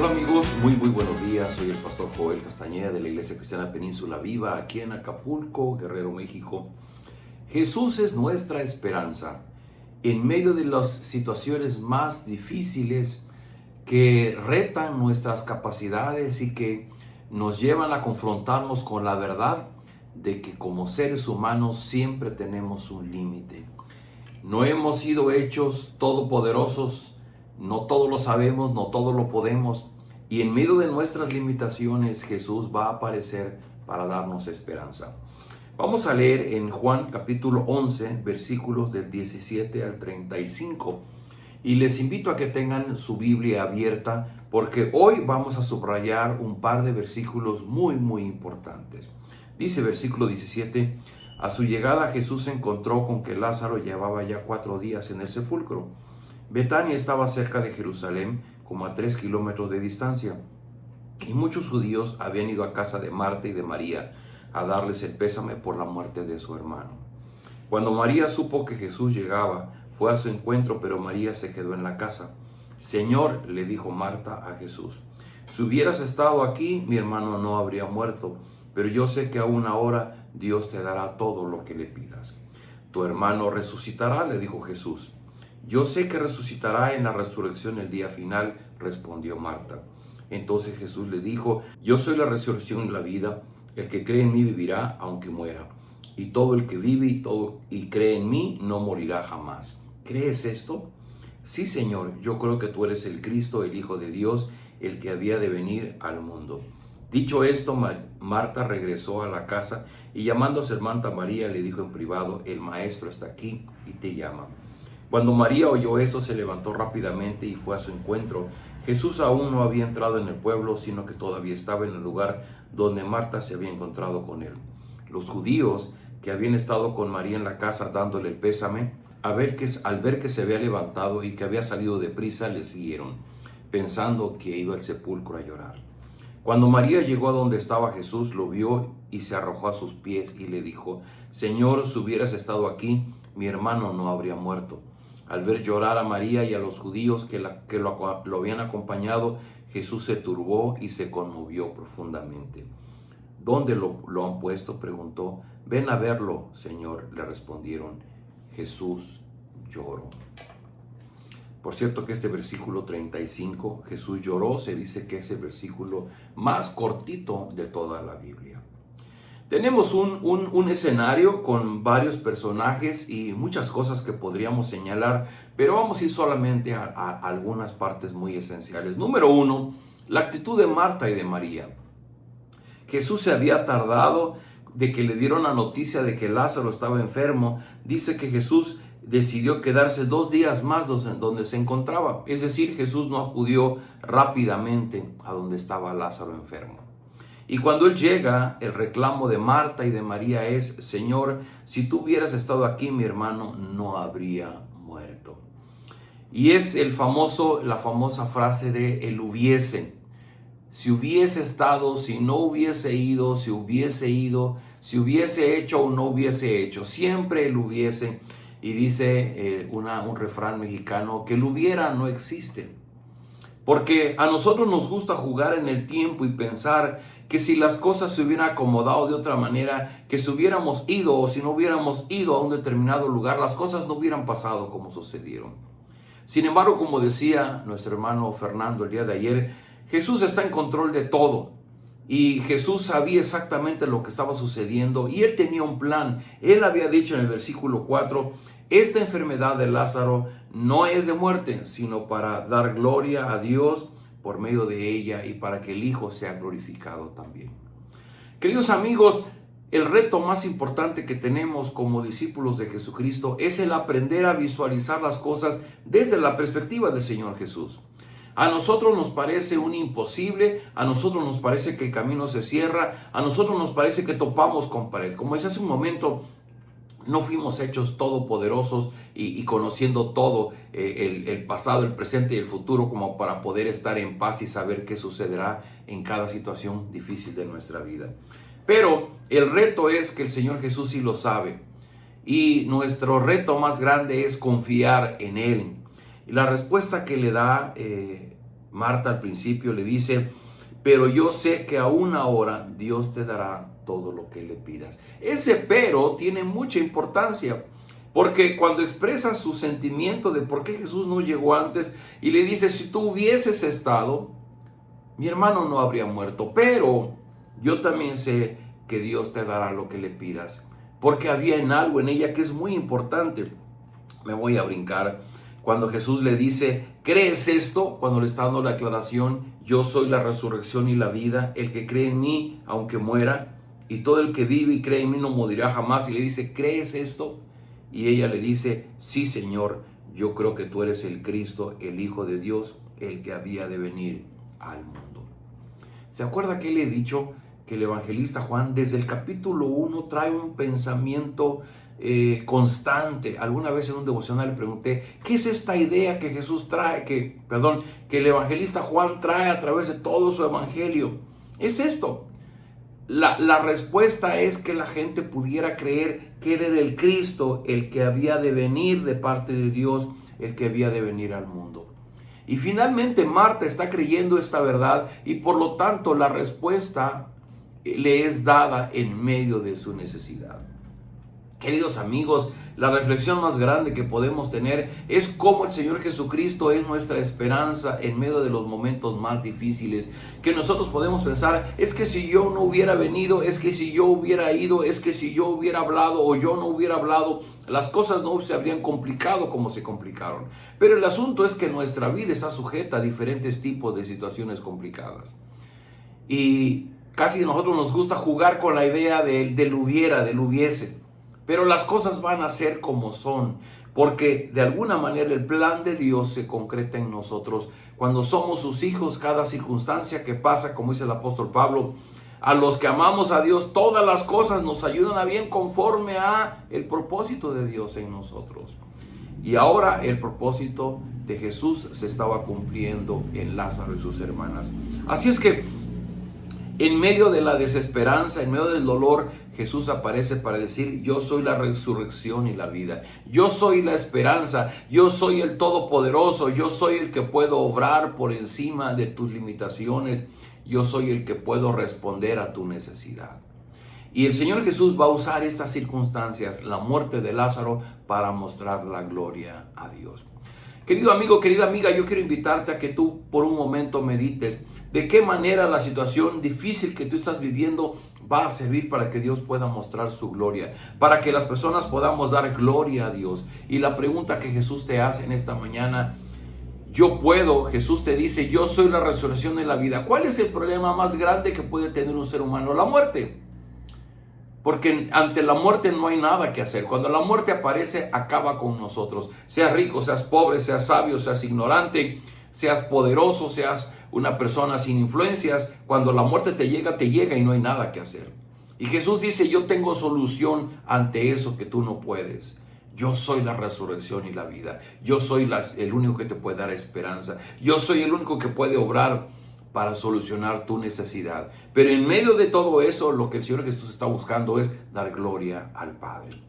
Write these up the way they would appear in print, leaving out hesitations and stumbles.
Hola amigos, muy buenos días. Soy el pastor Joel Castañeda de la Iglesia Cristiana Península Viva, aquí en Acapulco, Guerrero, México. Jesús es nuestra esperanza en medio de las situaciones más difíciles que retan nuestras capacidades y que nos llevan a confrontarnos con la verdad de que como seres humanos siempre tenemos un límite. No hemos sido hechos todopoderosos, no todo lo sabemos, no todo lo podemos, y en medio de nuestras limitaciones Jesús va a aparecer para darnos esperanza. Vamos a leer en Juan capítulo 11, versículos del 17 al 35, y les invito a que tengan su Biblia abierta porque hoy vamos a subrayar un par de versículos muy importantes. Dice versículo 17: a su llegada Jesús se encontró con que Lázaro llevaba ya 4 días en el sepulcro. Betania estaba cerca de Jerusalén, como a 3 kilómetros de distancia, y muchos judíos habían ido a casa de Marta y de María a darles el pésame por la muerte de su hermano. Cuando María supo que Jesús llegaba, fue a su encuentro, pero María se quedó en la casa. Señor, le dijo Marta a Jesús, si hubieras estado aquí, mi hermano no habría muerto, pero yo sé que aún ahora Dios te dará todo lo que le pidas. Tu hermano resucitará, le dijo Jesús. Yo sé que resucitará en la resurrección el día final, respondió Marta. Entonces Jesús le dijo, yo soy la resurrección y la vida, el que cree en mí vivirá aunque muera, y todo el que vive y cree en mí no morirá jamás. ¿Crees esto? Sí, Señor, yo creo que tú eres el Cristo, el Hijo de Dios, el que había de venir al mundo. Dicho esto, Marta regresó a la casa y llamando a su hermana María le dijo en privado, el maestro está aquí y te llama. Cuando María oyó esto, se levantó rápidamente y fue a su encuentro. Jesús aún no había entrado en el pueblo, sino que todavía estaba en el lugar donde Marta se había encontrado con él. Los judíos que habían estado con María en la casa dándole el pésame, al ver que se había levantado y que había salido deprisa, le siguieron, pensando que iba al sepulcro a llorar. Cuando María llegó a donde estaba Jesús, lo vio y se arrojó a sus pies y le dijo, Señor, si hubieras estado aquí, mi hermano no habría muerto. Al ver llorar a María y a los judíos que lo habían acompañado, Jesús se turbó y se conmovió profundamente. ¿Dónde lo han puesto?, preguntó. Ven a verlo, Señor, le respondieron. Jesús lloró. Por cierto que este versículo 35, Jesús lloró, se dice que es el versículo más cortito de toda la Biblia. Tenemos un escenario con varios personajes y muchas cosas que podríamos señalar, pero vamos a ir solamente a algunas partes muy esenciales. Número 1, la actitud de Marta y de María. Jesús se había tardado de que le dieron la noticia de que Lázaro estaba enfermo. Dice que Jesús decidió quedarse 2 días más donde se encontraba. Es decir, Jesús no acudió rápidamente a donde estaba Lázaro enfermo. Y cuando él llega, el reclamo de Marta y de María es, Señor, si tú hubieras estado aquí, mi hermano no habría muerto. Y es la famosa frase de el hubiese. Si hubiese estado, si no hubiese ido, si hubiese ido, si hubiese hecho o no hubiese hecho. Siempre el hubiese. Y dice un refrán mexicano que el hubiera no existe. Porque a nosotros nos gusta jugar en el tiempo y pensar que si las cosas se hubieran acomodado de otra manera, que si hubiéramos ido o si no hubiéramos ido a un determinado lugar, las cosas no hubieran pasado como sucedieron. Sin embargo, como decía nuestro hermano Fernando el día de ayer, Jesús está en control de todo. Y Jesús sabía exactamente lo que estaba sucediendo y Él tenía un plan. Él había dicho en el versículo 4, esta enfermedad de Lázaro no es de muerte, sino para dar gloria a Dios por medio de ella y para que el Hijo sea glorificado también. Queridos amigos, el reto más importante que tenemos como discípulos de Jesucristo es el aprender a visualizar las cosas desde la perspectiva del Señor Jesús. A nosotros nos parece un imposible, a nosotros nos parece que el camino se cierra, a nosotros nos parece que topamos con pared. Como decía hace un momento, no fuimos hechos todopoderosos y conociendo todo el pasado, el presente y el futuro como para poder estar en paz y saber qué sucederá en cada situación difícil de nuestra vida. Pero el reto es que el Señor Jesús sí lo sabe y nuestro reto más grande es confiar en Él. Y la respuesta que le da Marta al principio le dice, pero yo sé que aún ahora Dios te dará todo lo que le pidas. Ese pero tiene mucha importancia, porque cuando expresa su sentimiento de por qué Jesús no llegó antes y le dice, si tú hubieses estado, mi hermano no habría muerto, pero yo también sé que Dios te dará lo que le pidas, porque había en algo en ella que es muy importante. Me voy a brincar. Cuando Jesús le dice, ¿crees esto? Cuando le está dando la aclaración, yo soy la resurrección y la vida, el que cree en mí, aunque muera, y todo el que vive y cree en mí no morirá jamás. Y le dice, ¿crees esto? Y ella le dice, sí, Señor, yo creo que tú eres el Cristo, el Hijo de Dios, el que había de venir al mundo. ¿Se acuerda que le he dicho que el evangelista Juan desde el capítulo 1 trae un pensamiento constante? Alguna vez en un devocional le pregunté, ¿qué es esta idea que Jesús trae, que el evangelista Juan trae a través de todo su evangelio? Es esto. La respuesta es que la gente pudiera creer que él era el Cristo, el que había de venir de parte de Dios, el que había de venir al mundo. Y finalmente Marta está creyendo esta verdad y por lo tanto la respuesta le es dada en medio de su necesidad. Queridos amigos, la reflexión más grande que podemos tener es cómo el Señor Jesucristo es nuestra esperanza en medio de los momentos más difíciles. Que nosotros podemos pensar, es que si yo no hubiera venido, es que si yo hubiera ido, es que si yo hubiera hablado o yo no hubiera hablado, las cosas no se habrían complicado como se complicaron. Pero el asunto es que nuestra vida está sujeta a diferentes tipos de situaciones complicadas. Y casi a nosotros nos gusta jugar con la idea del hubiera, del hubiese. Pero las cosas van a ser como son, porque de alguna manera el plan de Dios se concreta en nosotros. Cuando somos sus hijos, cada circunstancia que pasa, como dice el apóstol Pablo, a los que amamos a Dios, todas las cosas nos ayudan a bien conforme a el propósito de Dios en nosotros. Y ahora el propósito de Jesús se estaba cumpliendo en Lázaro y sus hermanas. Así es que en medio de la desesperanza, en medio del dolor, Jesús aparece para decir, yo soy la resurrección y la vida. Yo soy la esperanza, yo soy el todopoderoso, yo soy el que puedo obrar por encima de tus limitaciones. Yo soy el que puedo responder a tu necesidad. Y el Señor Jesús va a usar estas circunstancias, la muerte de Lázaro, para mostrar la gloria a Dios. Querido amigo, querida amiga, yo quiero invitarte a que tú por un momento medites de qué manera la situación difícil que tú estás viviendo va a servir para que Dios pueda mostrar su gloria, para que las personas podamos dar gloria a Dios. Y la pregunta que Jesús te hace en esta mañana, yo puedo, Jesús te dice, yo soy la resurrección y la vida. ¿Cuál es el problema más grande que puede tener un ser humano? La muerte. Porque ante la muerte no hay nada que hacer. Cuando la muerte aparece, acaba con nosotros. Seas rico, seas pobre, seas sabio, seas ignorante, seas poderoso, seas una persona sin influencias. Cuando la muerte te llega y no hay nada que hacer. Y Jesús dice, yo tengo solución ante eso que tú no puedes. Yo soy la resurrección y la vida. Yo soy el único que te puede dar esperanza. Yo soy el único que puede obrar para solucionar tu necesidad. Pero en medio de todo eso, lo que el Señor Jesús está buscando es dar gloria al Padre.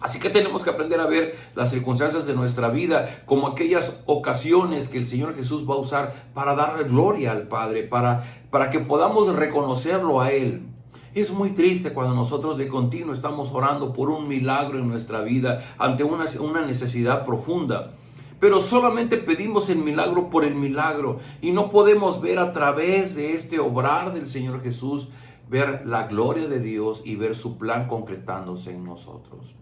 Así que tenemos que aprender a ver las circunstancias de nuestra vida como aquellas ocasiones que el Señor Jesús va a usar para darle gloria al Padre, para que podamos reconocerlo a Él. Es muy triste cuando nosotros de continuo estamos orando por un milagro en nuestra vida ante una necesidad profunda. Pero solamente pedimos el milagro por el milagro y no podemos ver a través de este obrar del Señor Jesús, ver la gloria de Dios y ver su plan concretándose en nosotros.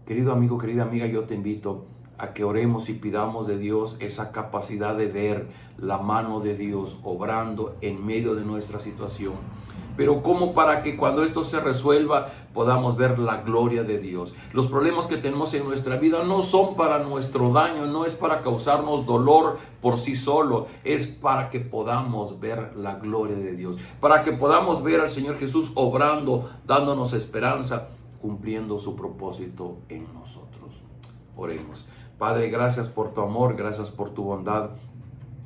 Querido amigo, querida amiga, yo te invito a que oremos y pidamos de Dios esa capacidad de ver la mano de Dios obrando en medio de nuestra situación. Pero como para que cuando esto se resuelva podamos ver la gloria de Dios. Los problemas que tenemos en nuestra vida no son para nuestro daño, no es para causarnos dolor por sí solo, es para que podamos ver la gloria de Dios, para que podamos ver al Señor Jesús obrando, dándonos esperanza, cumpliendo su propósito en nosotros. Oremos. Padre, gracias por tu amor, gracias por tu bondad.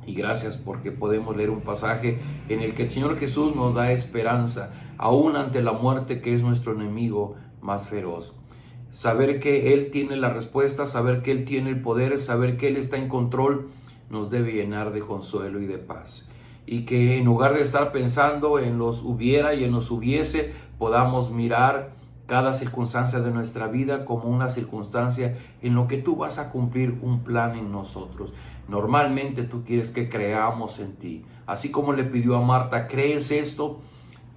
Y gracias porque podemos leer un pasaje en el que el Señor Jesús nos da esperanza, aún ante la muerte que es nuestro enemigo más feroz. Saber que Él tiene la respuesta, saber que Él tiene el poder, saber que Él está en control, nos debe llenar de consuelo y de paz. Y que en lugar de estar pensando en los hubiera y en los hubiese, podamos mirar cada circunstancia de nuestra vida como una circunstancia en lo que tú vas a cumplir un plan en nosotros. Normalmente tú quieres que creamos en ti. Así como le pidió a Marta, ¿crees esto?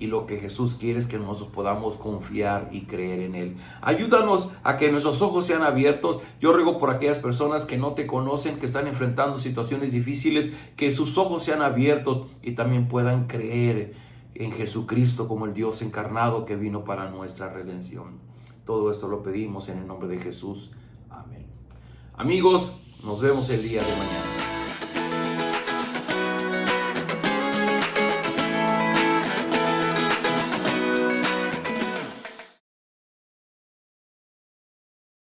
Y lo que Jesús quiere es que nosotros podamos confiar y creer en Él. Ayúdanos a que nuestros ojos sean abiertos. Yo ruego por aquellas personas que no te conocen, que están enfrentando situaciones difíciles, que sus ojos sean abiertos y también puedan creer en Jesucristo como el Dios encarnado que vino para nuestra redención. Todo esto lo pedimos en el nombre de Jesús. Amén. Amigos, nos vemos el día de mañana.